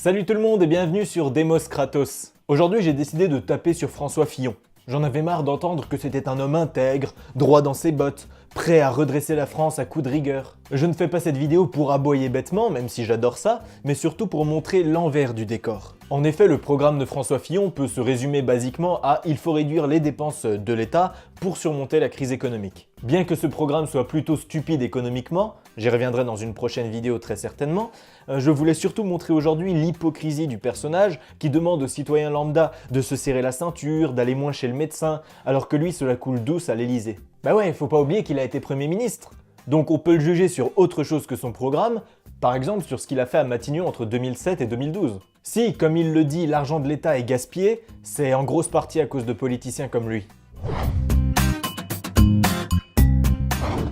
Salut tout le monde et bienvenue sur Demos Kratos. Aujourd'hui j'ai décidé de taper sur François Fillon. J'en avais marre d'entendre que c'était un homme intègre, droit dans ses bottes, prêt à redresser la France à coups de rigueur. Je ne fais pas cette vidéo pour aboyer bêtement, même si j'adore ça, mais surtout pour montrer l'envers du décor. En effet, le programme de François Fillon peut se résumer basiquement à « il faut réduire les dépenses de l'État pour surmonter la crise économique ». Bien que ce programme soit plutôt stupide économiquement, j'y reviendrai dans une prochaine vidéo très certainement, je voulais surtout montrer aujourd'hui l'hypocrisie du personnage qui demande aux citoyens lambda de se serrer la ceinture, d'aller moins chez le médecin, alors que lui cela coule douce à l'Elysée. Bah ouais, faut pas oublier qu'il a été Premier ministre. Donc on peut le juger sur autre chose que son programme, par exemple sur ce qu'il a fait à Matignon entre 2007 et 2012. Si, comme il le dit, l'argent de l'État est gaspillé, c'est en grosse partie à cause de politiciens comme lui.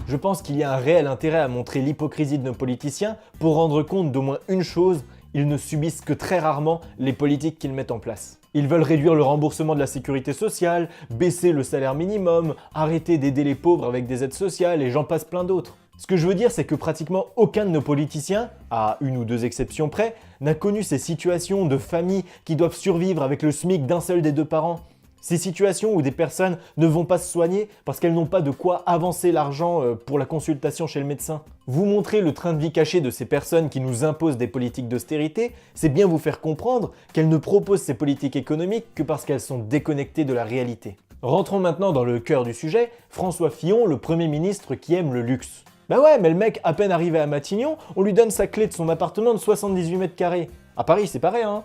Je pense qu'il y a un réel intérêt à montrer l'hypocrisie de nos politiciens pour rendre compte d'au moins une chose, ils ne subissent que très rarement les politiques qu'ils mettent en place. Ils veulent réduire le remboursement de la sécurité sociale, baisser le salaire minimum, arrêter d'aider les pauvres avec des aides sociales et j'en passe plein d'autres. Ce que je veux dire, c'est que pratiquement aucun de nos politiciens, à une ou deux exceptions près, n'a connu ces situations de familles qui doivent survivre avec le SMIC d'un seul des deux parents. Ces situations où des personnes ne vont pas se soigner parce qu'elles n'ont pas de quoi avancer l'argent pour la consultation chez le médecin. Vous montrer le train de vie caché de ces personnes qui nous imposent des politiques d'austérité, c'est bien vous faire comprendre qu'elles ne proposent ces politiques économiques que parce qu'elles sont déconnectées de la réalité. Rentrons maintenant dans le cœur du sujet, François Fillon, le Premier ministre qui aime le luxe. Bah ouais, mais le mec, à peine arrivé à Matignon, on lui donne sa clé de son appartement de 78 mètres carrés. À Paris, c'est pareil, hein.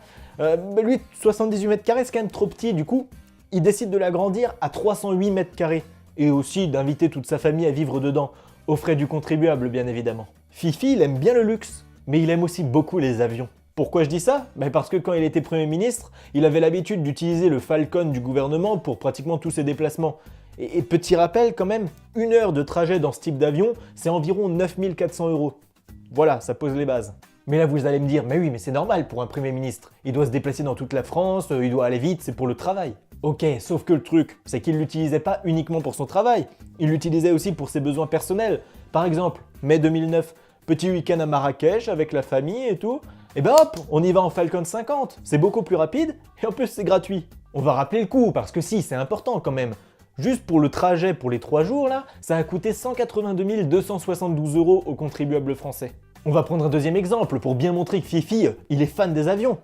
Lui, 78 mètres carrés, c'est quand même trop petit, du coup, il décide de l'agrandir à 308 mètres carrés. Et aussi d'inviter toute sa famille à vivre dedans, aux frais du contribuable, bien évidemment. Fifi, il aime bien le luxe, mais il aime aussi beaucoup les avions. Pourquoi je dis ça? Parce que quand il était Premier ministre, il avait l'habitude d'utiliser le Falcon du gouvernement pour pratiquement tous ses déplacements. Et petit rappel quand même, 1 heure de trajet dans ce type d'avion, c'est environ 9400 €. Voilà, ça pose les bases. Mais là vous allez me dire, mais oui, mais c'est normal pour un Premier ministre. Il doit se déplacer dans toute la France, il doit aller vite, c'est pour le travail. Ok, sauf que le truc, c'est qu'il l'utilisait pas uniquement pour son travail, il l'utilisait aussi pour ses besoins personnels. Par exemple, mai 2009, petit week-end à Marrakech avec la famille et tout, et ben hop, on y va en Falcon 50, c'est beaucoup plus rapide et en plus c'est gratuit. On va rappeler le coût parce que si, c'est important quand même. Juste pour le trajet pour les 3 jours là, ça a coûté 182 272 € aux contribuables français. On va prendre un deuxième exemple pour bien montrer que Fifi, il est fan des avions.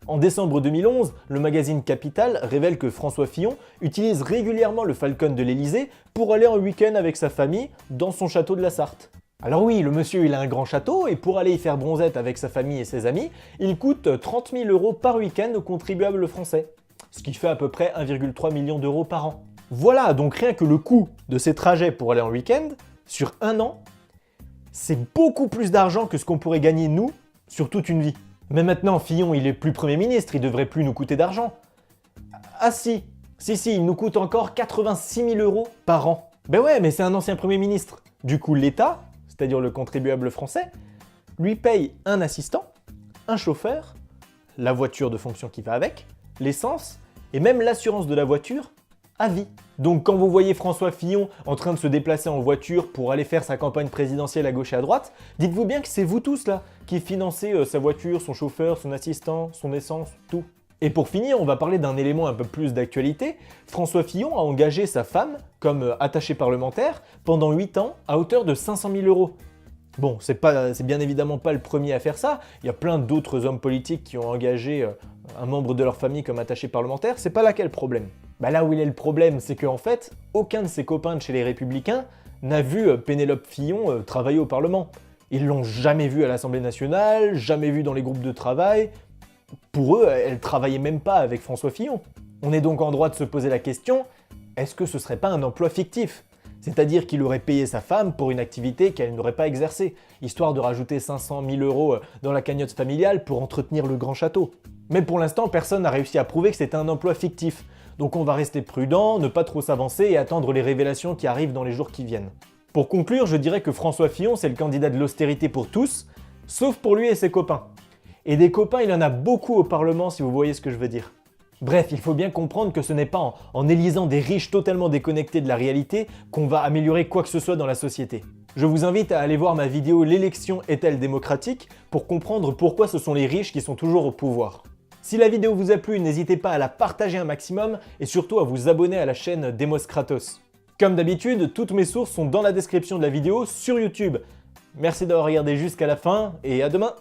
En décembre 2011, le magazine Capital révèle que François Fillon utilise régulièrement le Falcon de l'Elysée pour aller en week-end avec sa famille dans son château de la Sarthe. Alors oui, le monsieur il a un grand château et pour aller y faire bronzette avec sa famille et ses amis, il coûte 30 000 € par week-end aux contribuables français. Ce qui fait à peu près 1,3 million d'euros par an. Voilà, donc rien que le coût de ces trajets pour aller en week-end, sur 1 an, c'est beaucoup plus d'argent que ce qu'on pourrait gagner nous sur toute une vie. Mais maintenant, Fillon, il est plus Premier ministre, il devrait plus nous coûter d'argent. Ah si, il nous coûte encore 86 000 € par an. Ben ouais, mais c'est un ancien Premier ministre. Du coup, l'État, c'est-à-dire le contribuable français, lui paye un assistant, un chauffeur, la voiture de fonction qui va avec, l'essence, et même l'assurance de la voiture à vie. Donc quand vous voyez François Fillon en train de se déplacer en voiture pour aller faire sa campagne présidentielle à gauche et à droite, dites-vous bien que c'est vous tous là qui financez sa voiture, son chauffeur, son assistant, son essence, tout. Et pour finir, on va parler d'un élément un peu plus d'actualité. François Fillon a engagé sa femme comme attachée parlementaire pendant 8 ans à hauteur de 500 000 €. Bon, c'est bien évidemment pas le premier à faire ça, il y a plein d'autres hommes politiques qui ont engagé un membre de leur famille comme attaché parlementaire, c'est pas là qu'est le problème. Là où il est le problème, c'est qu'en fait, aucun de ses copains de chez les Républicains n'a vu Pénélope Fillon travailler au Parlement. Ils l'ont jamais vue à l'Assemblée nationale, jamais vue dans les groupes de travail. Pour eux, elle travaillait même pas avec François Fillon. On est donc en droit de se poser la question, est-ce que ce serait pas un emploi fictif ? C'est-à-dire qu'il aurait payé sa femme pour une activité qu'elle n'aurait pas exercée, histoire de rajouter 500 000 € dans la cagnotte familiale pour entretenir le grand château. Mais pour l'instant, personne n'a réussi à prouver que c'était un emploi fictif. Donc on va rester prudent, ne pas trop s'avancer et attendre les révélations qui arrivent dans les jours qui viennent. Pour conclure, je dirais que François Fillon, c'est le candidat de l'austérité pour tous, sauf pour lui et ses copains. Et des copains, il en a beaucoup au Parlement si vous voyez ce que je veux dire. Bref, il faut bien comprendre que ce n'est pas en élisant des riches totalement déconnectés de la réalité qu'on va améliorer quoi que ce soit dans la société. Je vous invite à aller voir ma vidéo L'élection est-elle démocratique pour comprendre pourquoi ce sont les riches qui sont toujours au pouvoir. Si la vidéo vous a plu, n'hésitez pas à la partager un maximum et surtout à vous abonner à la chaîne Demos Kratos. Comme d'habitude, toutes mes sources sont dans la description de la vidéo sur YouTube. Merci d'avoir regardé jusqu'à la fin et à demain!